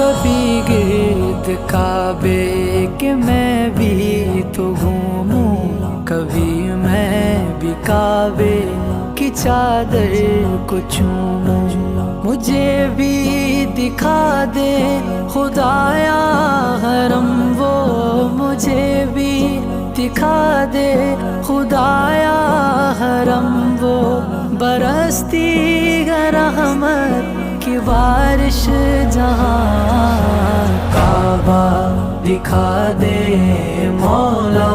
کبھی گرد کعبے کہ میں بھی تو گھوموں، کبھی میں بھی کعبے کی چادر کو چوموں، مجھے بھی دکھا دے خدایا حرم وہ، مجھے بھی دکھا دے خدایا حرم وہ، برستی گر رحمت کی بارش جہاں، کعبہ دکھا دے مولا